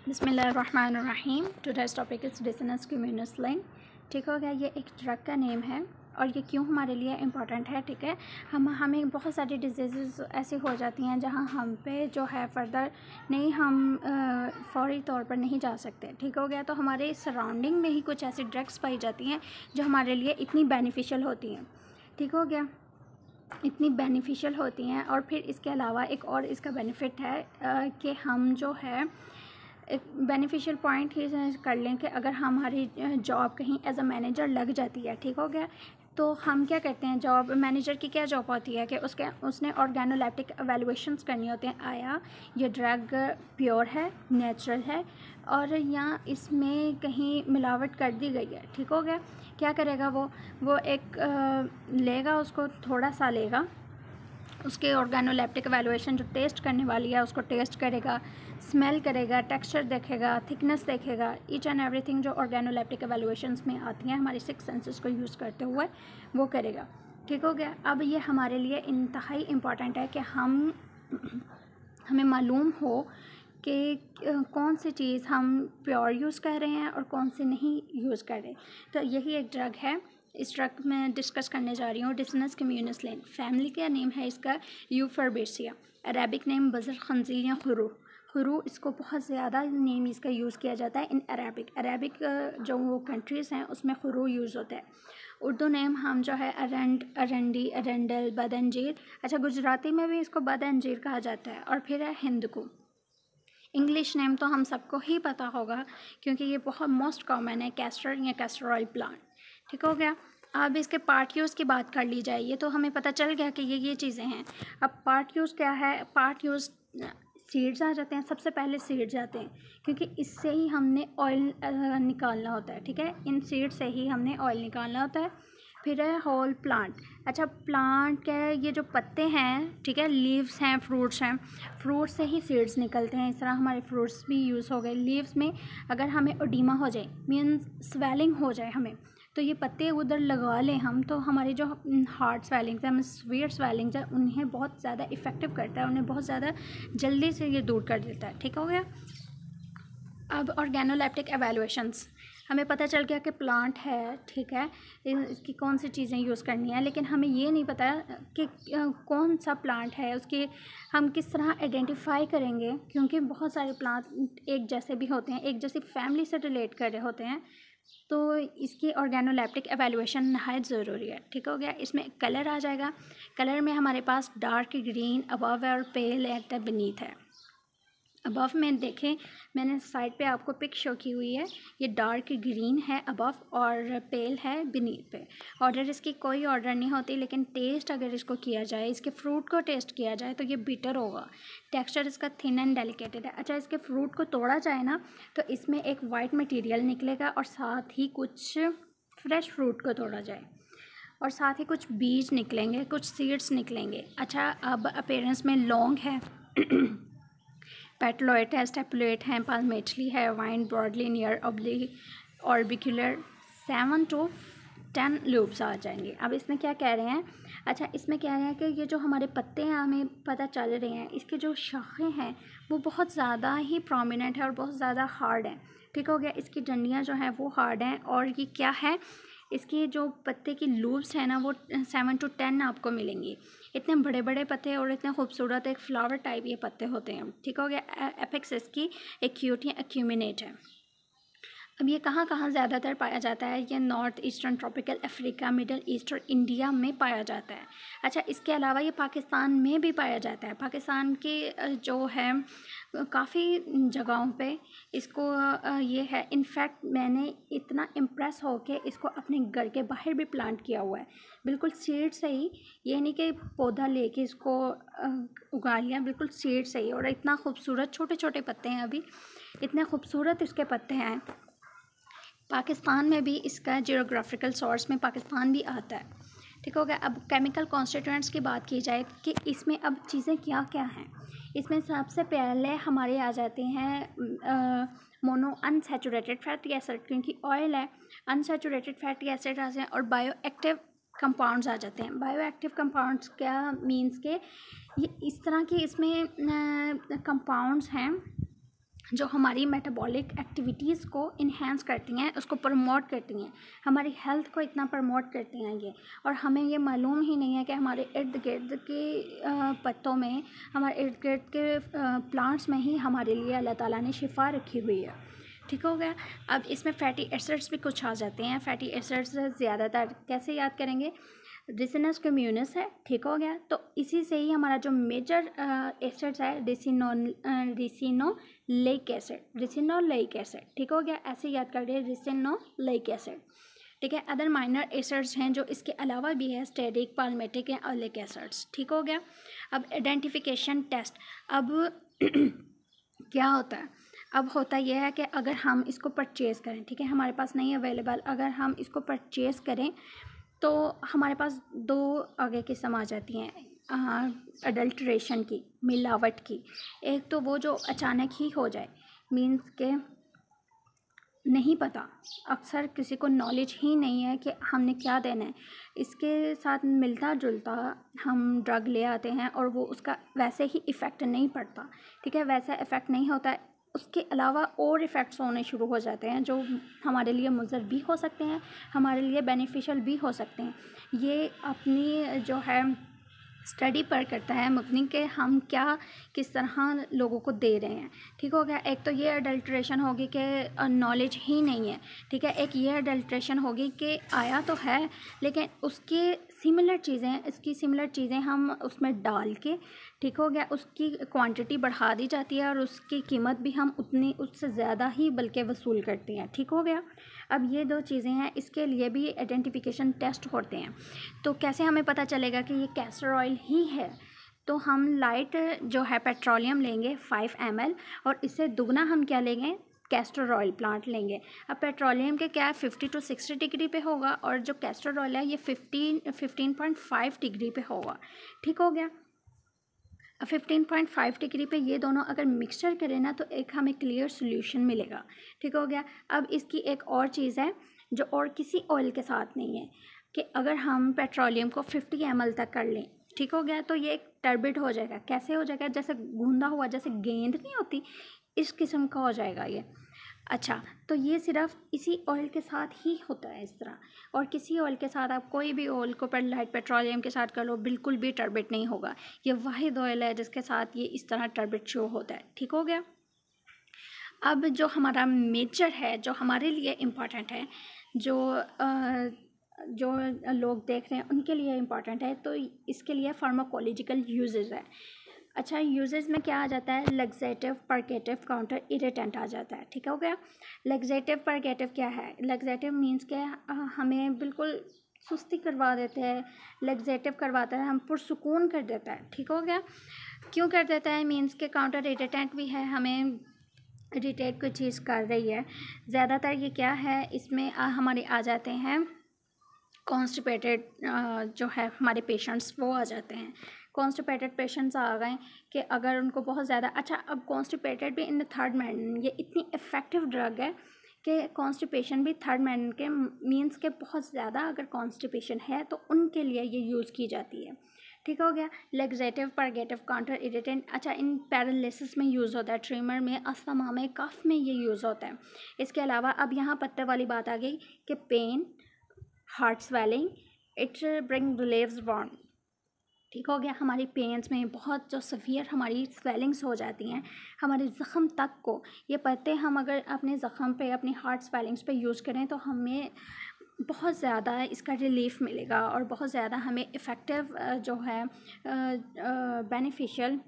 बिस्मिल्लाहिर्रहमानिर्रहीम। Today's topic is डिसनस कम्युनस लिंक। ठीक हो गया। ये एक ड्रग का नेम है और ये क्यों हमारे लिए इम्पॉर्टेंट है। ठीक है, हमें बहुत सारी डिजीज़ ऐसी हो जाती हैं जहाँ हम पे जो है फर्दर नहीं हम फौरी तौर पर नहीं जा सकते। ठीक हो गया। तो हमारे सराउंडिंग में ही कुछ ऐसी ड्रग्स पाई जाती हैं जो हमारे लिए इतनी बेनिफिशियल होती हैं। ठीक हो गया, इतनी बेनिफिशियल होती हैं। और फिर इसके अलावा एक और इसका बेनिफिट है कि हम जो है एक बेनिफिशियल पॉइंट ही कर लें कि अगर हमारी जॉब कहीं एज अ मैनेजर लग जाती है, ठीक हो गया, तो हम क्या करते हैं, जॉब मैनेजर की क्या जॉब होती है कि उसने ऑर्गेनोलेप्टिक एवेलुएशंस करनी होती हैं। आया ये ड्रग प्योर है, नेचुरल है और या इसमें कहीं मिलावट कर दी गई है। ठीक हो गया। क्या करेगा वो एक लेगा, उसको थोड़ा सा लेगा, उसके ऑर्गेनोलेप्टिक एवेलुएशन जो टेस्ट करने वाली है उसको टेस्ट करेगा, स्मेल करेगा, टेक्सचर देखेगा, थिकनेस देखेगा, ईच एंड एवरीथिंग जो ऑर्गेनोलेप्टिक एवेलुएशंस में आती हैं हमारी 6 सेंसेस को यूज़ करते हुए वो करेगा। ठीक हो गया। अब ये हमारे लिए इंतहाई इम्पॉर्टेंट है कि हमें मालूम हो कि कौन सी चीज़ हम प्योर यूज़ कर रहे हैं और कौन सी नहीं यूज़ कर रहे। तो यही एक ड्रग है। इस ड्रग में डिस्कस करने जा रही हूँ डिसनस कम्युनस लिंक। फैमिली का नेम है इसका यूफोर्बिएसी। अरेबिक नेम बज़र खंजील या खुरू। इसको बहुत ज़्यादा नेम इसका यूज़ किया जाता है इन अरेबिक जो वो कंट्रीज़ हैं उसमें खुरू यूज़ होता है। उर्दू नेम हम जो है अरंड, अरंडी, अरंडल, बदंजीर। अच्छा, गुजराती में भी इसको बदंजीर कहा जाता है। और फिर है हिंदको। इंग्लिश नेम तो हम सबको ही पता होगा क्योंकि ये बहुत मोस्ट कॉमन है, कैस्टर या कैस्टर ऑयल प्लांट। ठीक हो गया। अब इसके पार्ट यूज़ की बात कर ली जाए, ये तो हमें पता चल गया कि ये चीज़ें हैं। अब पार्ट यूज़ क्या है। पार्ट यूज़ सीड्स आ जाते हैं, सबसे पहले सीड्स आते हैं क्योंकि इससे ही हमने ऑयल निकालना होता है। ठीक है, इन सीड से ही हमने ऑयल निकालना होता है। फिर है होल प्लांट। अच्छा, प्लांट क्या है, ये जो पत्ते हैं, ठीक है, लीव्स हैं, फ्रूट्स हैं, फ्रूट से ही सीड्स निकलते हैं। इस तरह हमारे फ्रूट्स भी यूज़ हो गए। लीव्स में अगर हमें ओडीमा हो जाए, मीन्स स्वेलिंग हो जाए हमें, तो ये पत्ते उधर लगा लें हम, तो हमारी जो हार्ट स्वेलिंग्स हैं, स्वीट स्वेलिंग्स हैं, उन्हें बहुत ज़्यादा इफ़ेक्टिव करता है, उन्हें बहुत ज़्यादा जल्दी से ये दूर कर देता है। ठीक हो गया। अब ऑर्गेनोलेप्टिक एवेलुएशंस, हमें पता चल गया कि प्लांट है, ठीक है, इसकी कौन सी चीज़ें यूज़ करनी है, लेकिन हमें ये नहीं पता कि कौन सा प्लांट है, उसके हम किस तरह आइडेंटिफाई करेंगे क्योंकि बहुत सारे प्लांट एक जैसे भी होते हैं, एक जैसी फैमिली से रिलेट कर रहे होते हैं। तो इसकी ऑर्गेनोलेप्टिक एवेलुएशन नहायत ज़रूरी है। ठीक हो गया। इसमें कलर आ जाएगा। कलर में हमारे पास डार्क ग्रीन अबव और पेल एट बीनीथ है। अबव में देखें, मैंने साइड पे आपको पिक शो की हुई है, ये डार्क ग्रीन है अबव और पेल है बीनीथ पे। ऑर्डर इसकी कोई ऑर्डर नहीं होती, लेकिन टेस्ट अगर इसको किया जाए, इसके फ्रूट को टेस्ट किया जाए तो ये बिटर होगा। टेक्सचर इसका थिन एंड डेलिकेटेड है। अच्छा, इसके फ्रूट को तोड़ा जाए ना तो इसमें एक वाइट मटेरियल निकलेगा और साथ ही कुछ फ्रेश फ्रूट को तोड़ा जाए और साथ ही कुछ बीज निकलेंगे, कुछ सीड्स निकलेंगे। अच्छा, अब अपीयरेंस में लॉन्ग है, पेटलोइट है, स्टेपुलेट है, पाल्मेटली है, vine broadly near orbicular 7 to 10 lobes आ जाएंगे। अब इसमें क्या कह रहे हैं। अच्छा, इसमें कह रहे हैं कि ये जो हमारे पत्ते हैं हमें पता चल रहे हैं, इसके जो शाखें हैं वो बहुत ज़्यादा ही प्रोमिनेंट है और बहुत ज़्यादा हार्ड हैं। ठीक हो गया। इसकी डंडियाँ जो हैं वो हार्ड हैं और ये क्या है, इसकी जो पत्ते की लूब्स हैं ना वो 7 to 10 आपको मिलेंगी। इतने बड़े बड़े पत्ते और इतने खूबसूरत एक फ्लावर टाइप ये पत्ते होते हैं। ठीक हो गया। एपेक्स इसकी एक्यूट या एक्यूमिनेट है। अब ये कहाँ कहाँ ज़्यादातर पाया जाता है, ये north eastern tropical Africa, middle east और इंडिया में पाया जाता है। अच्छा, इसके अलावा ये पाकिस्तान में भी पाया जाता है। पाकिस्तान के जो है काफ़ी जगहों पे इसको ये है। इनफैक्ट मैंने इतना इम्प्रेस हो के इसको अपने घर के बाहर भी प्लांट किया हुआ है, बिल्कुल सीड से ही। ये नहीं कि पौधा लेके इसको उगा लिया, बिल्कुल सीड से ही। और इतना खूबसूरत छोटे छोटे पत्ते हैं, अभी इतने खूबसूरत इसके पत्ते हैं। पाकिस्तान में भी इसका जियोग्राफिकल सोर्स में पाकिस्तान भी आता है। ठीक हो गया। अब केमिकल कॉन्स्टिट्यूएंट्स की बात की जाए कि इसमें अब चीज़ें क्या क्या हैं। इसमें सबसे पहले हमारे आ जाते हैं मोनो अनसैचुरेटेड फैटी एसिड, क्योंकि ऑयल है, अनसैचुरेटेड फैटी एसिड आ जाते हैं और बायो एक्टिव कंपाउंड्स आ जाते हैं। बायो एक्टिव कंपाउंड्स क्या मीन्स के ये इस तरह के इसमें कंपाउंड्स हैं जो हमारी मेटाबॉलिक एक्टिविटीज़ को इन्हेंस करती हैं, उसको प्रमोट करती हैं, हमारी हेल्थ को इतना प्रमोट करती हैं ये, और हमें ये मालूम ही नहीं है कि हमारे इर्द गिर्द के पत्तों में, हमारे इर्द गिर्द के प्लांट्स में ही हमारे लिए अल्लाह ताला ने शिफा रखी हुई है। ठीक हो गया। अब इसमें फैटी एसिड्स भी कुछ आ जाते हैं। फैटी एसिड्स ज़्यादातर कैसे याद करेंगे, रिसिनस कम्युनस है। ठीक हो गया। तो इसी से ही हमारा जो मेजर एसिड्स है रिसिनोलेइक एसिड। ठीक हो गया, ऐसे याद कर रहे रिसिनोलेइक एसिड। ठीक है। अदर माइनर एसिड्स हैं जो इसके अलावा भी है, स्टेरिक, पाल्मेटिक या ओलिक एसिड्स। ठीक हो गया। अब आइडेंटिफिकेशन टेस्ट, अब क्या होता है, अब होता यह है कि अगर हम इसको परचेज़ करें, ठीक है, हमारे पास नहीं अवेलेबल, अगर हम इसको परचेज़ करें तो हमारे पास दो आगे किस्म आ जाती हैं अडल्ट्रेशन की, मिलावट की। एक तो वो जो अचानक ही हो जाए, मीन्स के नहीं पता, अक्सर किसी को नॉलेज ही नहीं है कि हमने क्या देना है, इसके साथ मिलता जुलता हम ड्रग ले आते हैं और वो उसका वैसे ही इफ़ेक्ट नहीं पड़ता। ठीक है, वैसा इफ़ेक्ट नहीं होता है, उसके अलावा और इफ़ेक्ट्स होने शुरू हो जाते हैं जो हमारे लिए मुज़र भी हो सकते हैं, हमारे लिए बेनिफिशियल भी हो सकते हैं। ये अपनी जो है स्टडी पर करता है मुबनी के हम क्या किस तरह लोगों को दे रहे हैं। ठीक हो गया। एक तो ये अडल्ट्रेशन होगी कि नॉलेज ही नहीं है। ठीक है। एक ये अडल्ट्रेशन होगी कि आया तो है लेकिन उसके सिमिलर चीज़ें, इसकी सिमिलर चीज़ें हम उसमें डाल के, ठीक हो गया, उसकी क्वांटिटी बढ़ा दी जाती है और उसकी कीमत भी हम उतनी उससे ज़्यादा ही बल्कि वसूल करते हैं। ठीक हो गया। अब ये दो चीज़ें हैं, इसके लिए भी आइडेंटिफिकेशन टेस्ट होते हैं। तो कैसे हमें पता चलेगा कि ये कैस्टर ऑयल ही है, तो हम लाइट जो है पेट्रोलियम लेंगे 5 ml और इससे दुगना हम क्या लेंगे, कैस्टर ऑयल प्लांट लेंगे। अब पेट्रोलियम के क्या है 50 to 60 डिग्री पे होगा और जो कैस्टर ऑयल है ये 15.5 डिग्री पे होगा। ठीक हो गया। 15.5 डिग्री पे ये दोनों अगर मिक्सचर करें ना तो एक हमें क्लियर सोल्यूशन मिलेगा। ठीक हो गया। अब इसकी एक और चीज़ है जो और किसी ऑयल के साथ नहीं है कि अगर हम पेट्रोलियम को 50 ml तक कर लें, ठीक हो गया, तो ये एक टर्बिड हो जाएगा। कैसे हो जाएगा, जैसे गूंदा हुआ, जैसे गेंद नहीं होती, इस किस्म का हो जाएगा ये। अच्छा, तो ये सिर्फ इसी ऑयल के साथ ही होता है इस तरह, और किसी ऑयल के साथ आप कोई भी ऑयल को लाइट पेट्रोलियम के साथ कर लो, बिल्कुल भी टर्बिट नहीं होगा। ये वाहिद ऑयल है जिसके साथ ये इस तरह टर्बिट शो होता है। ठीक हो गया। अब जो हमारा मेजर है, जो हमारे लिए इम्पॉर्टेंट है, जो लोग देख रहे हैं उनके लिए इम्पॉर्टेंट है, तो इसके लिए फार्माकोलॉजिकल यूजेस है। अच्छा, यूजेस में क्या आ जाता है, लग्जेटिव, परकेटिव, काउंटर इरिटेंट आ जाता है। ठीक हो गया। लग्जेटिव परकेटिव क्या है, लग्जेटिव मीन्स के हमें बिल्कुल सुस्ती करवा देते हैं, लग्जेटिव करवाता है, हम पुरसुकून कर देता है। ठीक हो गया। क्यों कर देता है, मीन्स के काउंटर इरिटेंट भी है, हमें इरिटेट कोई चीज़ कर रही है। ज़्यादातर ये क्या है, इसमें हमारे आ जाते हैं कॉन्स्टिपेटेड जो है हमारे पेशेंट्स, वो आ जाते हैं। कॉन्स्टिपेटेड पेशेंट्स आ गए कि अगर उनको बहुत ज़्यादा, अच्छा, अब कॉन्स्टिपेटेड भी इन द थर्ड मैन, ये इतनी इफ़ेक्टिव ड्रग है कि कॉन्स्टिपेशन भी थर्ड मैन के मीन्स के बहुत ज़्यादा अगर कॉन्स्टिपेशन है तो उनके लिए ये यूज़ की जाती है। ठीक हो गया। लेग्जेटिव, परगेटिव, काउंटर इरिटेंट, अच्छा, इन पैरालिसिस में यूज़ होता है, ट्रीमर में, अस्थमा में, कफ में ये यूज़ होता है। इसके अलावा अब यहाँ पत्ते वाली बात आ गई कि pain, heart swelling, it bring relieves warm. ठीक हो गया। हमारी पेन्स में बहुत जो सवियर हमारी स्वेलिंग्स हो जाती हैं, हमारे ज़ख़म तक को ये पत्ते हम अगर अपने ज़ख़म पे, अपनी हार्ट स्वेलिंग्स पे यूज़ करें तो हमें बहुत ज़्यादा इसका रिलीफ मिलेगा और बहुत ज़्यादा हमें इफ़ेक्टिव जो है बेनिफिशियल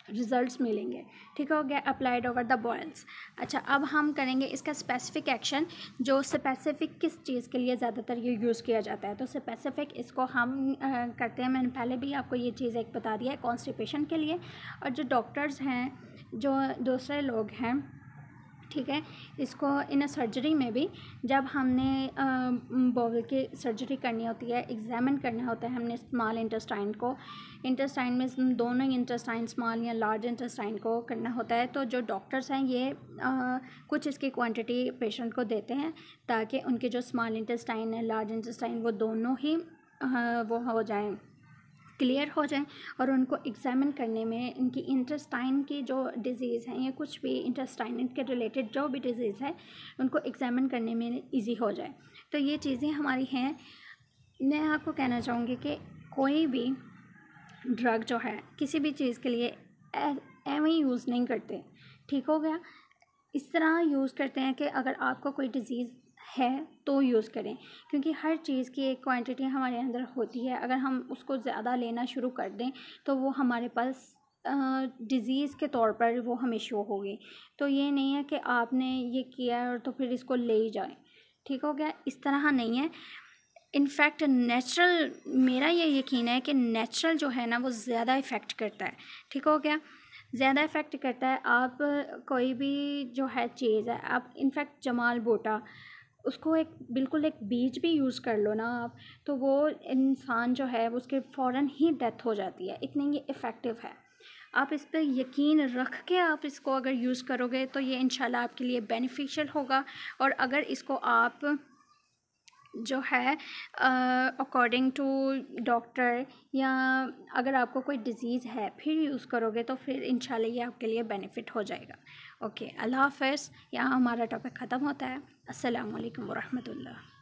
रिज़ल्ट्स मिलेंगे। ठीक हो गया। Applied over the boils. अच्छा, अब हम करेंगे इसका स्पेसिफिक एक्शन, जो स्पेसिफिक किस चीज़ के लिए ज़्यादातर ये यूज़ किया जाता है। तो स्पेसिफिक इसको हम करते हैं, मैंने पहले भी आपको ये चीज़ एक बता दिया है, कॉन्स्टिपेशन के लिए। और जो डॉक्टर्स हैं, जो दूसरे लोग हैं, ठीक है, इसको इन सर्जरी में भी जब हमने बॉवल की सर्जरी करनी होती है, एग्जामिन करना होता है हमने स्मॉल इंटेस्टाइन को, इंटेस्टाइन में दोनों इंटेस्टाइन, स्मॉल या लार्ज इंटेस्टाइन को करना होता है, तो जो डॉक्टर्स हैं ये कुछ इसकी क्वांटिटी पेशेंट को देते हैं ताकि उनके जो स्मॉल इंटेस्टाइन है, लार्ज इंटेस्टाइन, वो दोनों ही वो हो जाएं, क्लियर हो जाएं और उनको एग्जामिन करने में इनकी इंटेस्टाइन की जो डिज़ीज़ हैं या कुछ भी इंटेस्टाइन के रिलेटेड जो भी डिज़ीज़ है उनको एग्जामिन करने में इजी हो जाए। तो ये चीज़ें हमारी हैं। मैं आपको कहना चाहूँगी कि कोई भी ड्रग जो है किसी भी चीज़ के लिए एवं यूज़ नहीं करते, ठीक हो गया। इस तरह यूज़ करते हैं कि अगर आपको कोई डिज़ीज़ है तो यूज़ करें, क्योंकि हर चीज़ की एक क्वांटिटी हमारे अंदर होती है। अगर हम उसको ज़्यादा लेना शुरू कर दें तो वो हमारे पास डिज़ीज़ के तौर पर वो हमें शो होगी। तो ये नहीं है कि आपने ये किया और तो फिर इसको ले ही जाएं, ठीक हो गया। इस तरह नहीं है। इनफैक्ट नेचुरल, मेरा ये यकीन है कि नेचुरल जो है ना वो ज़्यादा इफ़ेक्ट करता है, ठीक हो गया, ज़्यादा इफ़ेक्ट करता है। आप कोई भी जो है चीज़ है, आप इनफैक्ट जमाल बोटा, उसको एक बिल्कुल एक बीज भी यूज़ कर लो ना आप, तो वो इंसान जो है उसके फ़ौरन ही डेथ हो जाती है, इतनी ये इफ़ेक्टिव है। आप इस पर यकीन रख के आप इसको अगर यूज़ करोगे तो ये इंशाल्लाह आपके लिए बेनिफिशियल होगा। और अगर इसको आप जो है अकॉर्डिंग टू डॉक्टर, या अगर आपको कोई डिज़ीज़ है फिर यूज़ करोगे तो फिर इंशाल्लाह ये आपके लिए बेनिफिट हो जाएगा। ओके, अल्लाह हाफ़िज़। यहाँ हमारा टॉपिक ख़त्म होता है। अस्सलामु अलैकुम वरहमतुल्लाह।